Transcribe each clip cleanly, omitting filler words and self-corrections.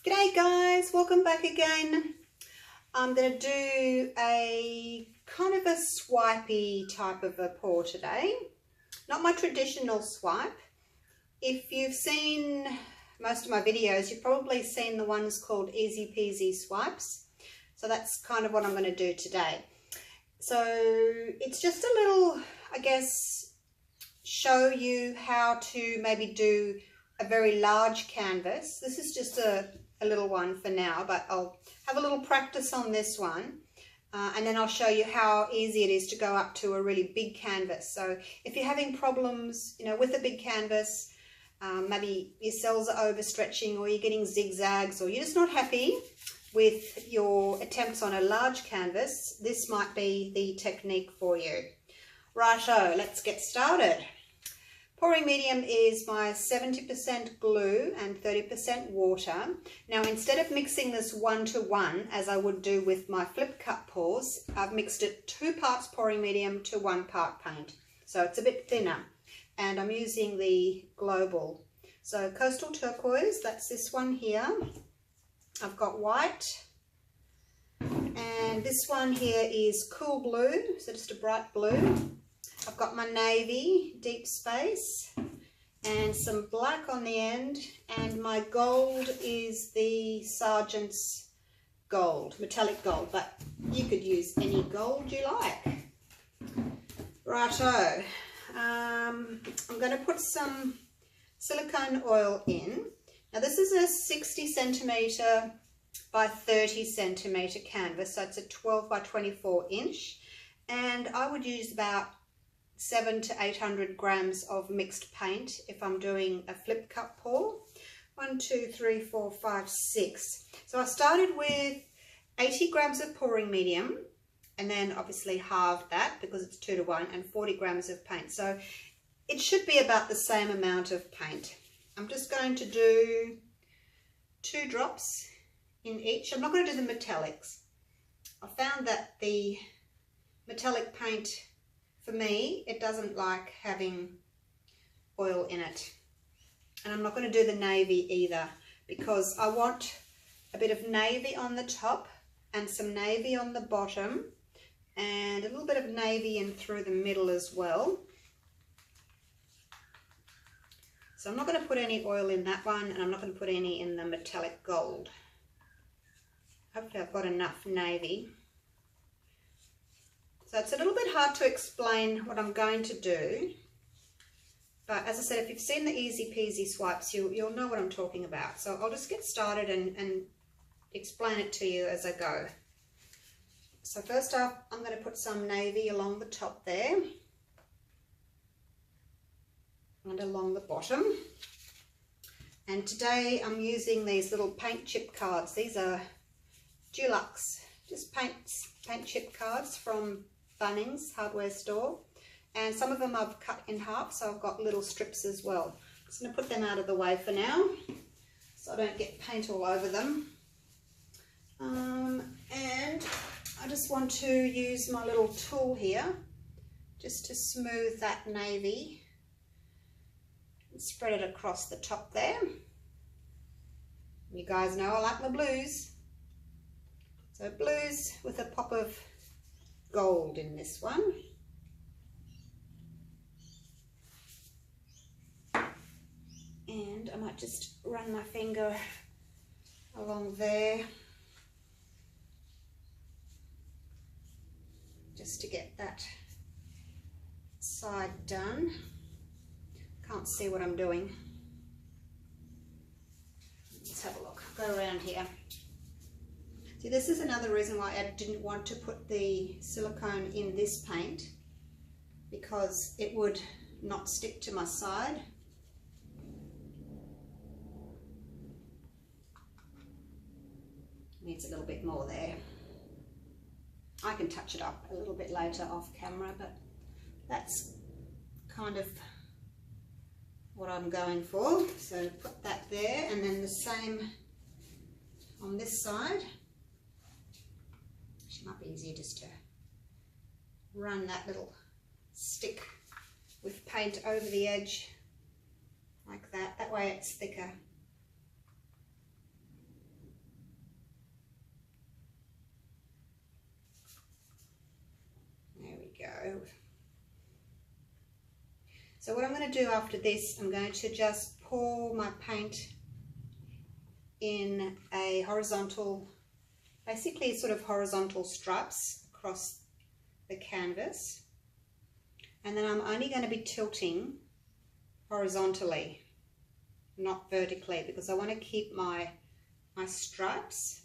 G'day guys, welcome back again. I'm going to do a kind of a swipey type of a pour today. Not my traditional swipe. If you've seen most of my videos, you've probably seen the ones called easy peasy swipes. So that's kind of what I'm going to do today. So it's just a little, I guess, show you how to maybe do a very large canvas. This is just a little one for now, but I'll have a little practice on this one and then I'll show you how easy it is to go up to a really big canvas. So if you're having problems, with a big canvas, maybe your cells are overstretching or you're getting zigzags or you're just not happy with your attempts on a large canvas, this might be the technique for you. Righto, let's get started. Pouring medium is my 70% glue and 30% water. Now instead of mixing this 1-to-1 as I would do with my flip cup pours, I've mixed it 2 parts pouring medium to 1 part paint. So it's a bit thinner and I'm using the global. So coastal turquoise, that's this one here. I've got white and this one here is cool blue, so just a bright blue. I've got my navy, deep space, and some black on the end, and my gold is the Sergeant's gold, metallic gold, but you could use any gold you like. Righto, I'm going to put some silicone oil in. Now this is a 60 centimetre by 30 centimetre canvas, so it's a 12 by 24 inch, and I would use about 700 to 800 grams of mixed paint if I'm doing a flip cup pour. 1, 2, 3, 4, 5, 6. So I started with 80 grams of pouring medium and then obviously halved that because it's 2-to-1 and 40 grams of paint. So it should be about the same amount of paint. I'm just going to do 2 drops in each. I'm not going to do the metallics. I found that the metallic paint, for me, it doesn't like having oil in it. And I'm not going to do the navy either because I want a bit of navy on the top and some navy on the bottom and a little bit of navy in through the middle as well. So I'm not going to put any oil in that one and I'm not going to put any in the metallic gold. Hopefully I've got enough navy. So it's a little bit hard to explain what I'm going to do, but as I said, if you've seen the easy peasy swipes, you'll know what I'm talking about. So I'll just get started and explain it to you as I go. So first up, I'm going to put some navy along the top there and along the bottom. And today I'm using these little paint chip cards. These are Dulux, just paint chip cards from Bunnings hardware store, and some of them I've cut in half, so I've got little strips as well. I'm just going to put them out of the way for now so I don't get paint all over them. And I just want to use my little tool here just to smooth that navy and spread it across the top there. You guys know I like my blues, so blues with a pop of gold in this one. And I might just run my finger along there just to get that side done. Can't see what I'm doing. Let's have a look. Go around here. See, this is another reason why I didn't want to put the silicone in this paint, because it would not stick to my side. Needs a little bit more there. I can touch it up a little bit later off camera, but that's kind of what I'm going for. So put that there, and then the same on this side. It might be easier just to run that little stick with paint over the edge like that. That way it's thicker. go. So what I'm going to do after this, I'm going to just pour my paint in a horizontal, basically sort of horizontal stripes across the canvas. And then I'm only going to be tilting horizontally, not vertically, because I want to keep my stripes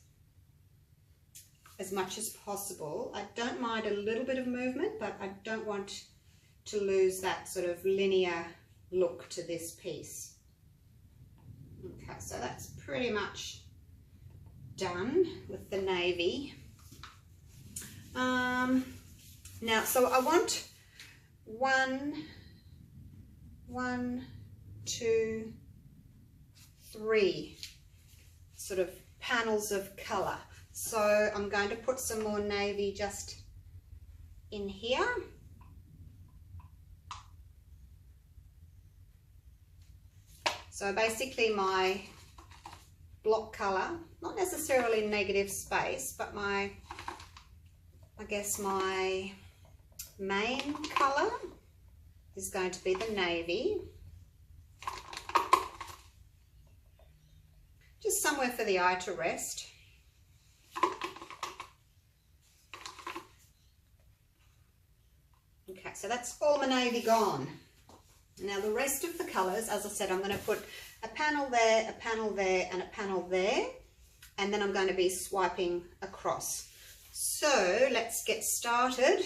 as much as possible. I don't mind a little bit of movement, but I don't want to lose that sort of linear look to this piece. Okay, so that's pretty much done with the navy. Now, so I want one, two, three sort of panels of color. So I'm going to put some more navy just in here. So basically my block color, not necessarily negative space, but I guess my main color is going to be the navy. Just somewhere for the eye to rest. Okay, so that's all my navy gone. Now the rest of the colours, as I said, I'm going to put a panel there, a panel there, and a panel there, and then I'm going to be swiping across. So let's get started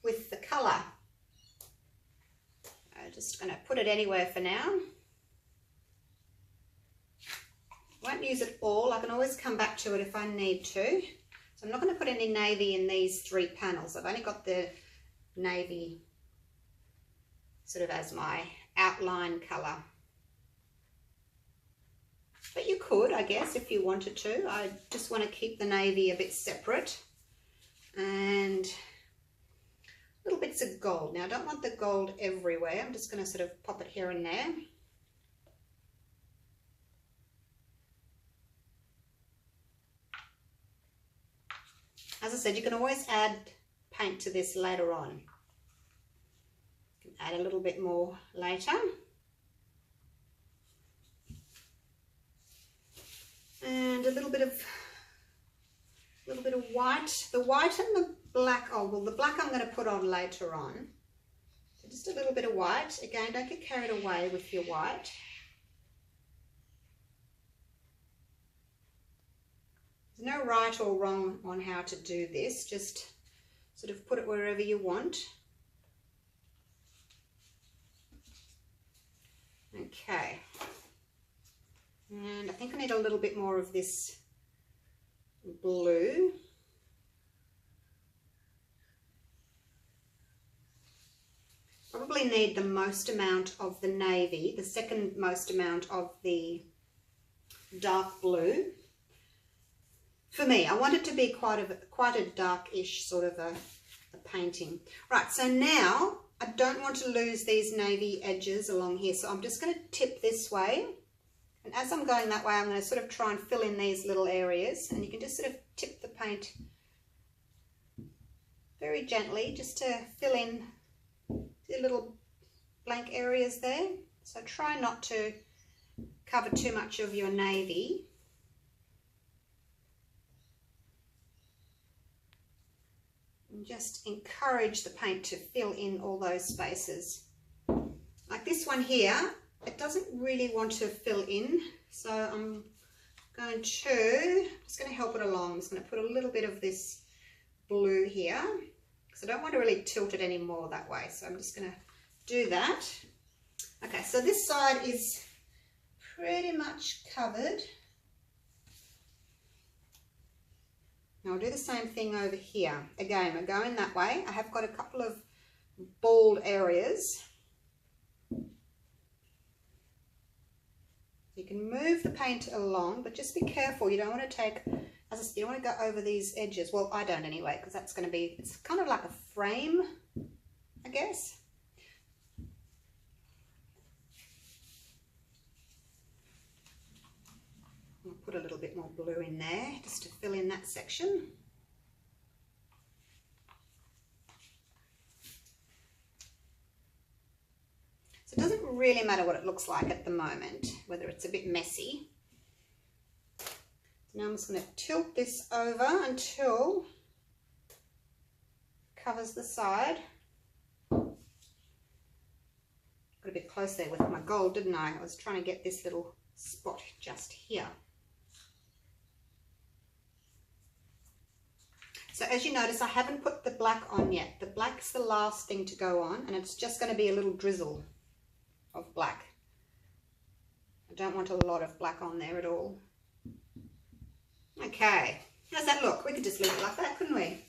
with the colour. I'm just going to put it anywhere for now. Won't use it all. I can always come back to it if I need to. So I'm not going to put any navy in these three panels. I've only got the navy sort of as my outline colour. But you could, I guess, if you wanted to. I just want to keep the navy a bit separate. And little bits of gold. Now I don't want the gold everywhere. I'm just going to sort of pop it here and there. As I said, you can always add paint to this later on. You can add a little bit more later. And a little bit of white. The white and the black, oh well, the black I'm going to put on later on. So just a little bit of white. Again, don't get carried away with your white. There's no right or wrong on how to do this, just sort of put it wherever you want. Okay, and I think I need a little bit more of this blue. Probably need the most amount of the navy, the second most amount of the dark blue. For me, I want it to be quite a darkish sort of a painting. Right, so now I don't want to lose these navy edges along here, so I'm just going to tip this way. And as I'm going that way, I'm going to sort of try and fill in these little areas. And you can just sort of tip the paint very gently just to fill in the little blank areas there. So try not to cover too much of your navy. And just encourage the paint to fill in all those spaces. Like this one here, it doesn't really want to fill in, so I'm just going to help it along. I'm just going to put a little bit of this blue here, because I don't want to really tilt it anymore that way, so I'm just going to do that. Okay, so this side is pretty much covered. Now I'll do the same thing over here. Again, we're going that way. I have got a couple of bald areas. You can move the paint along, but just be careful. You don't want to take, as I said, you don't want to go over these edges. Well, I don't anyway, because that's going to be, it's kind of like a frame, I guess. I'll put a little bit more blue in there just to fill in that section. really matter what it looks like at the moment, whether it's a bit messy. Now I'm just going to tilt this over until it covers the side. Got a bit close there with my gold, didn't I? I was trying to get this little spot just here. So as you notice, I haven't put the black on yet. The black's the last thing to go on, and it's just going to be a little drizzle of black. I don't want a lot of black on there at all. Okay, how's that look? We could just leave it like that, couldn't we?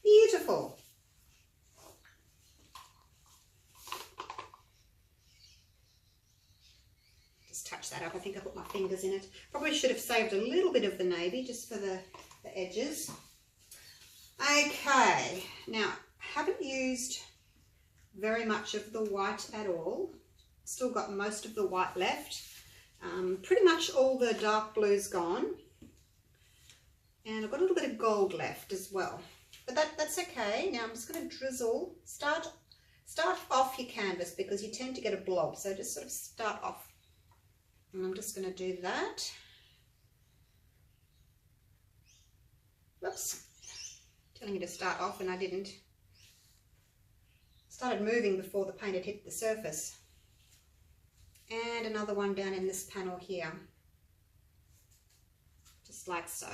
Beautiful. Just touch that up. I think I put my fingers in it. Probably should have saved a little bit of the navy just for the edges. Okay, now I haven't used very much of the white at all. Still got most of the white left. Pretty much all the dark blue's gone. And I've got a little bit of gold left as well. But that's okay. Now I'm just going to drizzle. Start off your canvas because you tend to get a blob. So just sort of start off. And I'm just going to do that. Whoops. Telling you to start off and I didn't. Started moving before the paint had hit the surface. And another one down in this panel here. Just like so.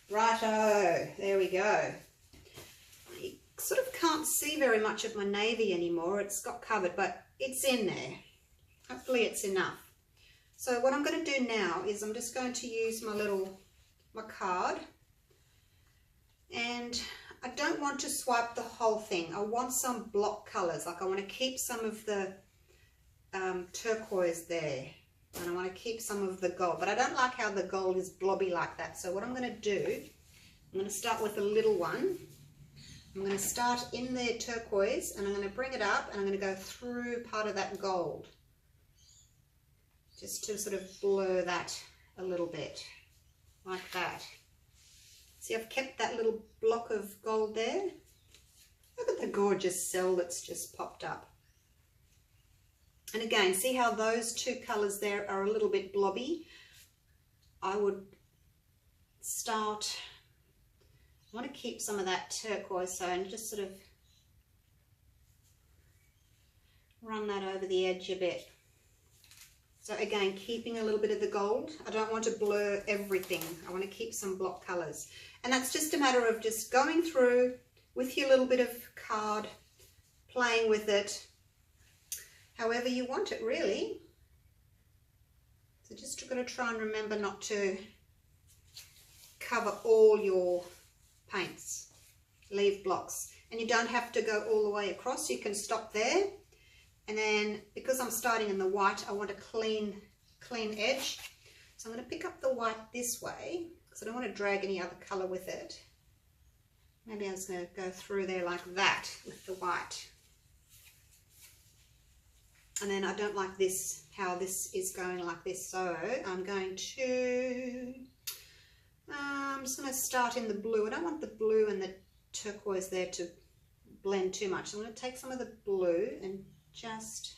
Righto, there we go. You sort of can't see very much of my navy anymore. It's got covered, but it's in there. Hopefully it's enough. So what I'm going to do now is I'm just going to use my card. And I don't want to swipe the whole thing. I want some block colours. Like I want to keep some of the turquoise there. And I want to keep some of the gold. But I don't like how the gold is blobby like that. So what I'm going to do, I'm going to start with a little one. I'm going to start in the turquoise and I'm going to bring it up and I'm going to go through part of that gold. Just to sort of blur that a little bit. Like that. See, I've kept that little block of gold there. Look at the gorgeous cell that's just popped up. And again, see how those two colours there are a little bit blobby? I would start, I want to keep some of that turquoise, so and just sort of run that over the edge a bit. So again, keeping a little bit of the gold. I don't want to blur everything. I want to keep some block colours. And that's just a matter of just going through with your little bit of card, playing with it, however you want it really. So just got to try and remember not to cover all your paints. Leave blocks. And you don't have to go all the way across. You can stop there. And then because I'm starting in the white, I want a clean edge. So I'm going to pick up the white this way because I don't want to drag any other colour with it. Maybe I'm just going to go through there like that with the white. And then I don't like this, how this is going like this. So I'm going to, I'm just going to start in the blue. I don't want the blue and the turquoise there to blend too much. So I'm going to take some of the blue and just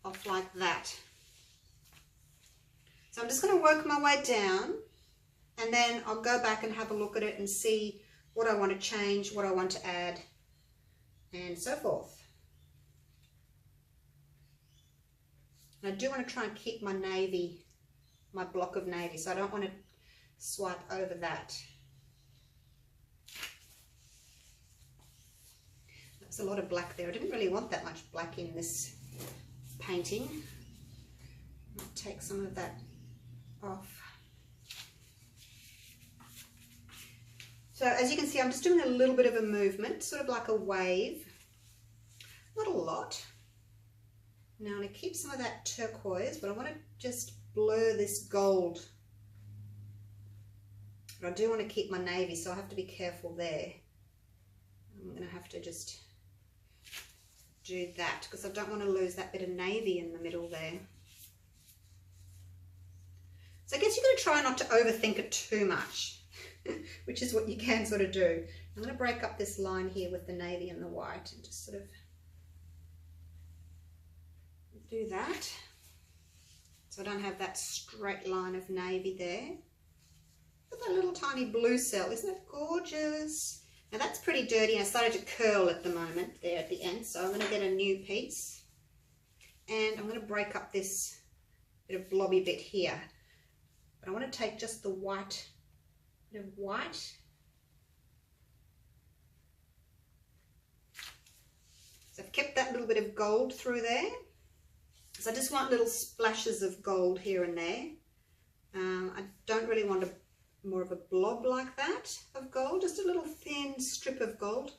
off like that. So I'm just going to work my way down and then I'll go back and have a look at it and see what I want to change, what I want to add, and so forth. And I do want to try and keep my navy, my block of navy, so I don't want to swipe over that. That's a lot of black there. I didn't really want that much black in this painting. I'll take some of that off. So as you can see, I'm just doing a little bit of a movement, sort of like a wave. Not a lot. Now I'm going to keep some of that turquoise, but I want to just blur this gold. But I do want to keep my navy, so I have to be careful there. I'm going to have to just do that because I don't want to lose that bit of navy in the middle there. So I guess you've got to try not to overthink it too much, which is what you can sort of do. I'm going to break up this line here with the navy and the white and just sort of do that. So I don't have that straight line of navy there. Look at that little tiny blue cell, isn't it gorgeous? Now that's pretty dirty and it's started to curl at the moment there at the end. So I'm going to get a new piece and I'm going to break up this bit of blobby bit here. But I want to take just the white, bit of white. So I've kept that little bit of gold through there. So I just want little splashes of gold here and there. I don't really want more of a blob like that of gold. Just a little thin strip of gold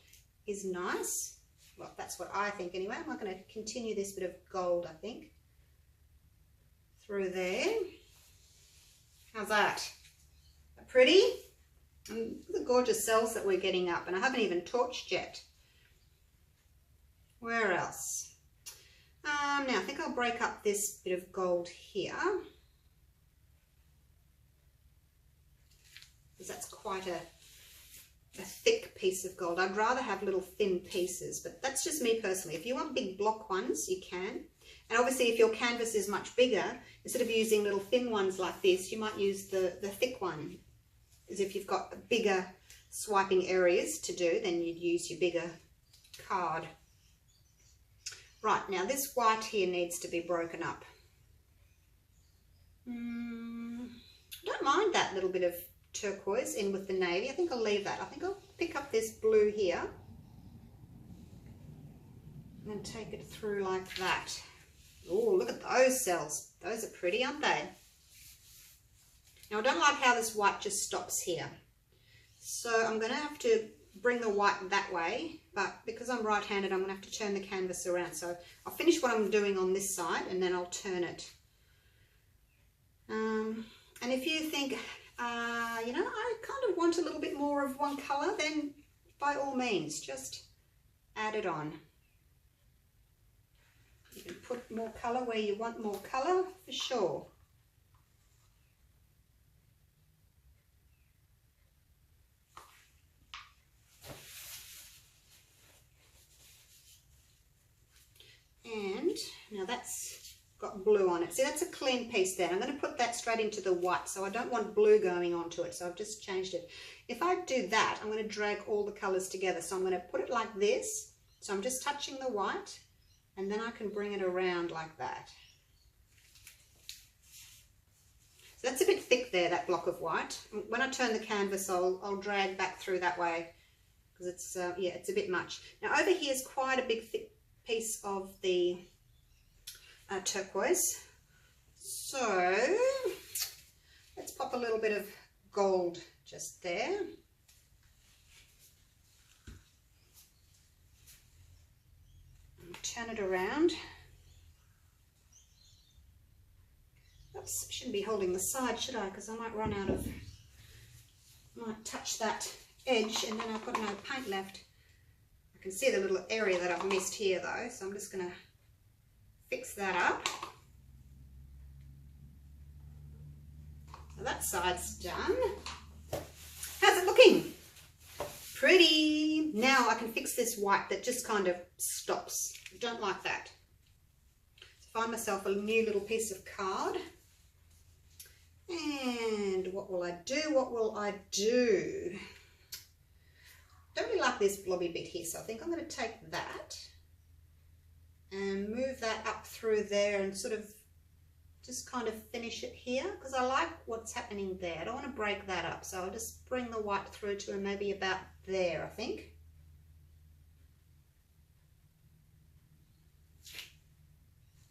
is nice. Well, that's what I think anyway. I'm not going to continue this bit of gold, I think, through there. How's that? Pretty? And the gorgeous cells that we're getting up, and I haven't even torched yet. Where else? Now I think I'll break up this bit of gold here, because that's quite a thick piece of gold. I'd rather have little thin pieces, but that's just me personally. If you want big block ones, you can. And obviously if your canvas is much bigger, instead of using little thin ones like this, you might use the thick one. As if you've got bigger swiping areas to do, then you'd use your bigger card. Right, now this white here needs to be broken up. I don't mind that little bit of turquoise in with the navy. I think I'll leave that. I think I'll pick up this blue here and take it through like that. Oh, look at those cells. Those are pretty, aren't they? Now I don't like how this white just stops here. So I'm going to have to bring the white that way, but because I'm right-handed, I'm going to have to turn the canvas around. So I'll finish what I'm doing on this side and then I'll turn it. And if you think, you know, I kind of want a little bit more of one colour, then by all means, just add it on. You can put more colour where you want more colour, for sure. And now that's got blue on it. See, that's a clean piece there. I'm going to put that straight into the white, so I don't want blue going onto it, so I've just changed it. If I do that, I'm going to drag all the colours together. So I'm going to put it like this. So I'm just touching the white, and then I can bring it around like that. So that's a bit thick there, that block of white. When I turn the canvas, I'll drag back through that way, because it's, yeah, it's a bit much. Now over here is quite a big thick piece of the turquoise, so let's pop a little bit of gold just there. And turn it around. Oops, shouldn't be holding the side, should I? Because I might run out of, might touch that edge and then I've got no paint left. I can see the little area that I've missed here though, so I'm just going to fix that up. So that side's done. How's it looking? Pretty. Now I can fix this white that just kind of stops. I don't like that. So find myself a new little piece of card. And what will I do? What will I do? Don't really like this blobby bit here, so I think I'm going to take that and move that up through there and sort of just kind of finish it here, because I like what's happening there. I don't want to break that up, so I'll just bring the white through to maybe about there, I think.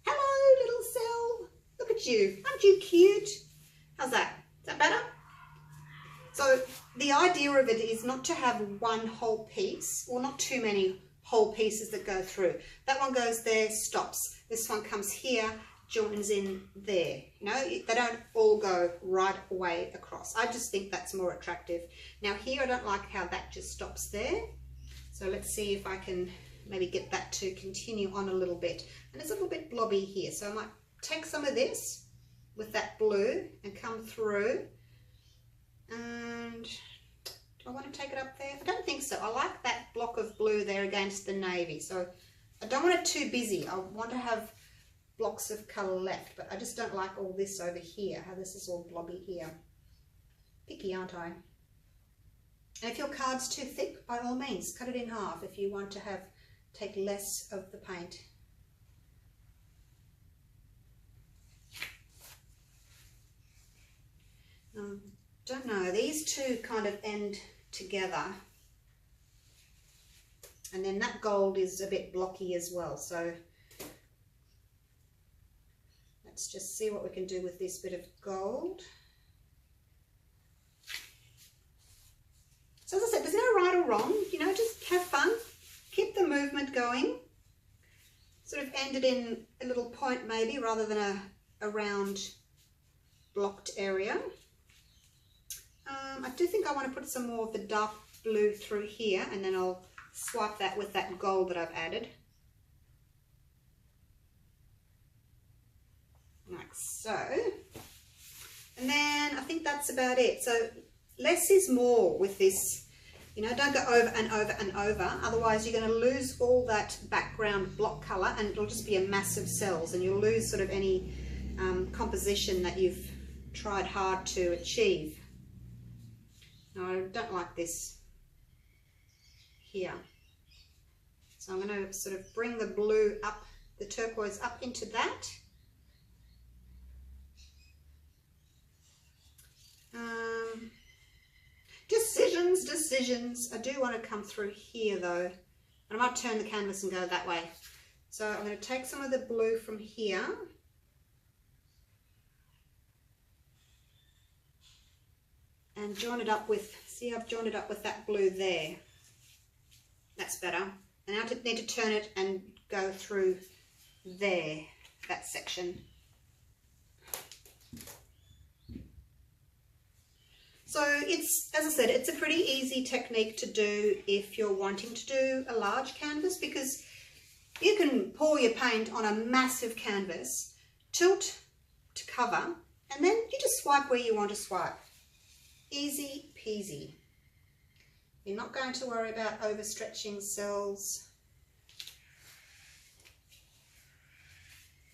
Hello, little cell. Look at you. Aren't you cute? How's that? Is that better? So the idea of it is not to have one whole piece, or not too many whole pieces that go through. That one goes there, stops. This one comes here, joins in there. You know, they don't all go right away across. I just think that's more attractive. Now here I don't like how that just stops there. So let's see if I can maybe get that to continue on a little bit. And it's a little bit blobby here. So I might take some of this with that blue and come through. And do I want to take it up there? I don't think so. I like that block of blue there against the navy. So I don't want it too busy. I want to have blocks of colour left, but I just don't like all this over here, how this is all blobby here. Picky, aren't I? And if your card's too thick, by all means, cut it in half if you want to take less of the paint. Don't know, these two kind of end together. And then that gold is a bit blocky as well, so let's just see what we can do with this bit of gold. So as I said, there's no right or wrong, you know, just have fun, keep the movement going. Sort of end it in a little point maybe, rather than a round blocked area. I do think I want to put some more of the dark blue through here, and then I'll swipe that with that gold that I've added. Like so. And then I think that's about it. So less is more with this. You know, don't go over and over and over. Otherwise you're going to lose all that background block colour, and it'll just be a mass of cells, and you'll lose sort of any composition that you've tried hard to achieve. No, I don't like this here. So I'm going to sort of bring the blue up, the turquoise up into that. Decisions. I do want to come through here though. I might turn the canvas and go that way. So I'm going to take some of the blue from here. And join it up with, see, I've joined it up with that blue there. That's better. And now I need to turn it and go through there, that section. So it's, as I said, it's a pretty easy technique to do if you're wanting to do a large canvas, because you can pour your paint on a massive canvas, tilt to cover, and then you just swipe where you want to swipe. Easy peasy. You're not going to worry about overstretching cells.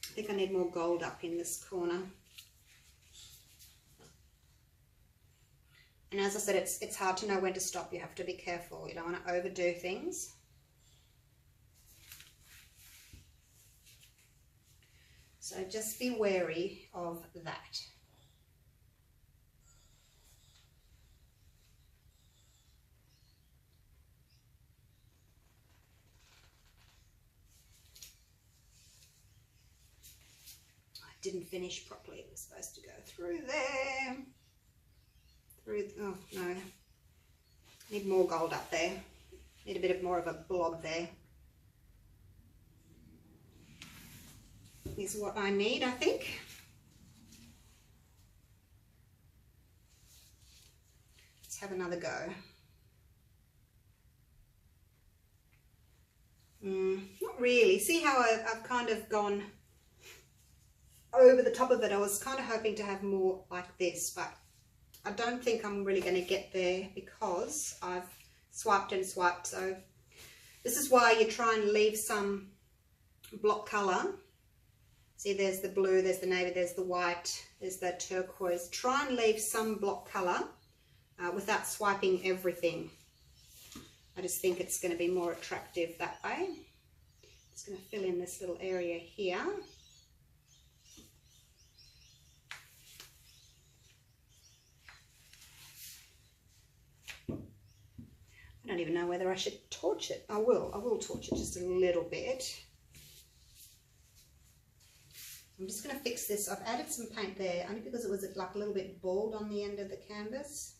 I think I need more gold up in this corner. And as I said, it's hard to know when to stop. You have to be careful. You don't want to overdo things. So just be wary of that. Didn't finish properly. It was supposed to go through there. Oh no. Need more gold up there. Need a bit more of a blob there. Is what I need, I think. Let's have another go. Not really. See how I've kind of gone over the top of it. I was kind of hoping to have more like this, but I don't think I'm really going to get there because I've swiped and swiped. So this is why you try and leave some block colour. See, there's the blue, there's the navy, there's the white, there's the turquoise. Try and leave some block colour without swiping everything. I just think it's going to be more attractive that way. Just going to fill in this little area here. I don't even know whether I should torch it. I will torch it just a little bit. I'm just going to fix this. I've added some paint there only because it was like a little bit bald on the end of the canvas.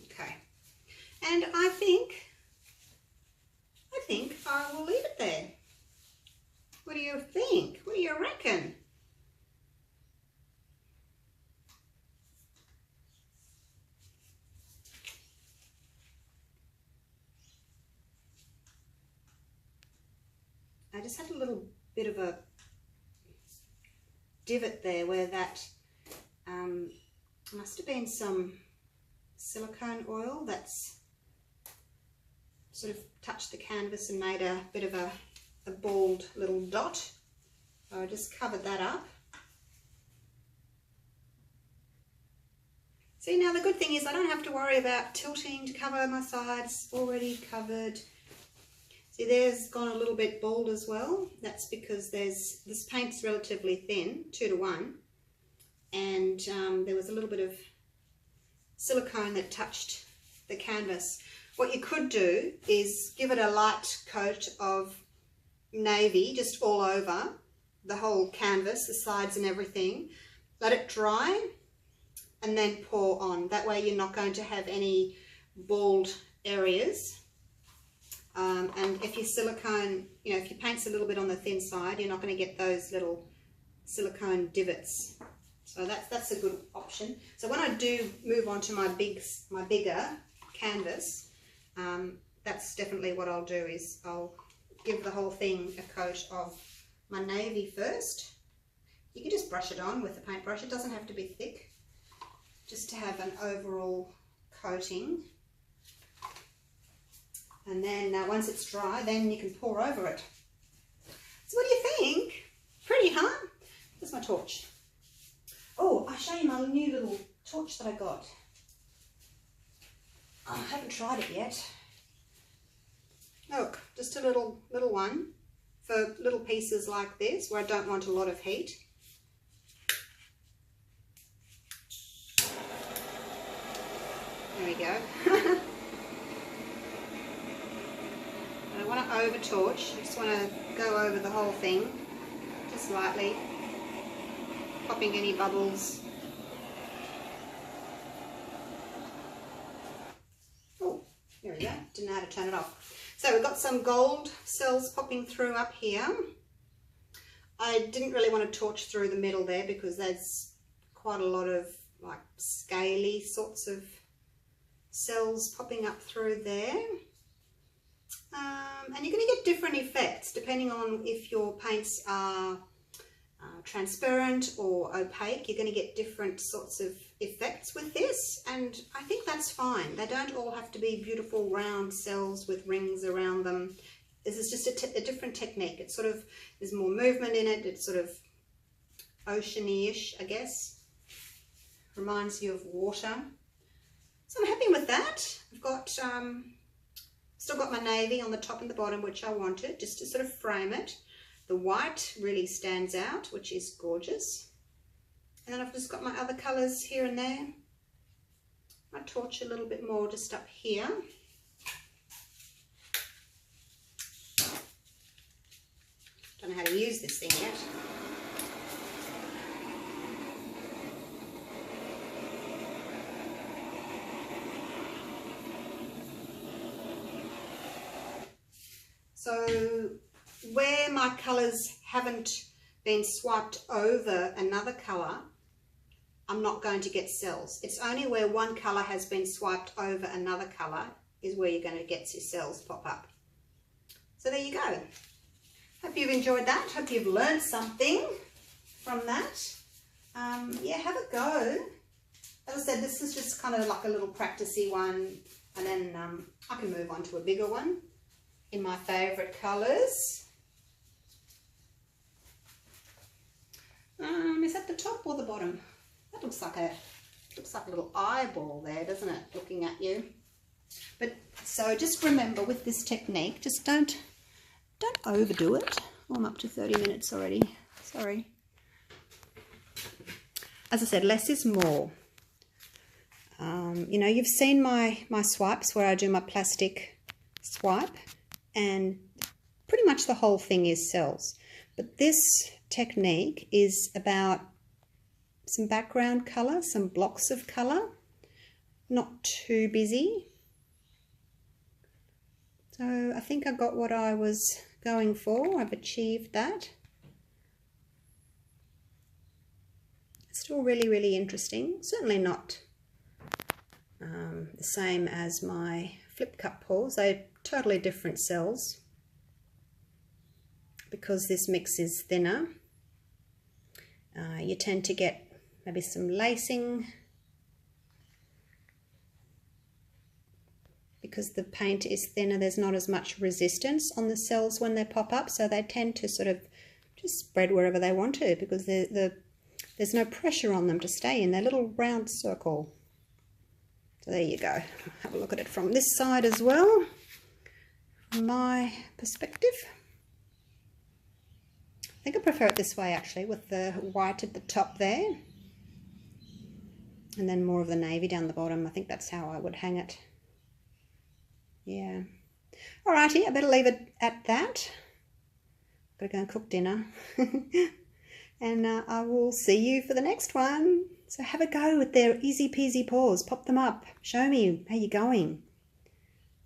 Okay. And I think I will leave it there. What do you think? What do you reckon? I just had a little bit of a divot there where that must have been some silicone oil that's sort of touched the canvas and made a bit of a a bald little dot. So I just covered that up. See, now the good thing is I don't have to worry about tilting to cover my sides, already covered. See, there's gone a little bit bald as well. That's because this paint's relatively thin, 2:1, and there was a little bit of silicone that touched the canvas. What you could do is give it a light coat of navy just all over the whole canvas, the sides and everything. Let it dry and then pour on. That way you're not going to have any bald areas. And if your silicone, you know, if your paint's a little bit on the thin side, you're not going to get those little silicone divots. So that's a good option. So when I do move on to my bigger canvas, that's definitely what I'll do, is I'll give the whole thing a coat of my navy first. You can just brush it on with the paintbrush. It doesn't have to be thick, just to have an overall coating. And then once it's dry, then you can pour over it. So what do you think? Pretty, huh? Where's my torch? Oh, I'll show you my new little torch that I got. I haven't tried it yet. Look, just a little one for little pieces like this where I don't want a lot of heat. There we go. I don't want to over torch, I just want to go over the whole thing, just lightly, popping any bubbles. Oh, there we go, didn't know how to turn it off. So we've got some gold cells popping through up here. I didn't really want to torch through the middle there because there's quite a lot of like scaly sorts of cells popping up through there. And you're going to get different effects depending on if your paints are transparent or opaque. You're going to get different sorts of effects with this, and I think that's fine. They don't all have to be beautiful round cells with rings around them. This is just a different technique. It's sort of, there's more movement in it. It's sort of oceany-ish, I guess. Reminds you of water. So I'm happy with that. I've got still got my navy on the top and the bottom, which I wanted, just to sort of frame it. The white really stands out, which is gorgeous. And then I've just got my other colours here and there. I torch a little bit more just up here. Don't know how to use this thing yet. So where my colours haven't been swiped over another colour, I'm not going to get cells. It's only where one colour has been swiped over another colour is where you're going to get your cells pop up. So there you go. Hope you've enjoyed that. Hope you've learned something from that. Yeah, have a go. As I said, this is just kind of like a little practicey one, and then I can move on to a bigger one in my favourite colours. Is that the top or the bottom? That looks like a little eyeball there, doesn't it? Looking at you. But so just remember with this technique, just don't overdo it. Oh, I'm up to 30 minutes already. Sorry. As I said, less is more. You know, you've seen my swipes where I do my plastic swipe, and pretty much the whole thing is cells. But this technique is about some background colour, some blocks of colour, not too busy. So I think I got what I was going for. I've achieved that. It's still really, really interesting. Certainly not the same as my flip cup pours. They're totally different cells because this mix is thinner. You tend to get maybe some lacing because the paint is thinner, there's not as much resistance on the cells when they pop up, so they tend to sort of just spread wherever they want to because there's no pressure on them to stay in their little round circle. So there you go. Have a look at it from this side as well, from my perspective. I think I prefer it this way actually, with the white at the top there and then more of the navy down the bottom. I think that's how I would hang it. Yeah. Alrighty, I better leave it at that. Gotta go and cook dinner. And I will see you for the next one. So have a go with their easy peasy paws. Pop them up. Show me how you're going.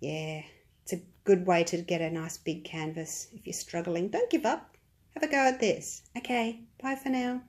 Yeah, it's a good way to get a nice big canvas if you're struggling. Don't give up. Have a go at this. Okay, bye for now.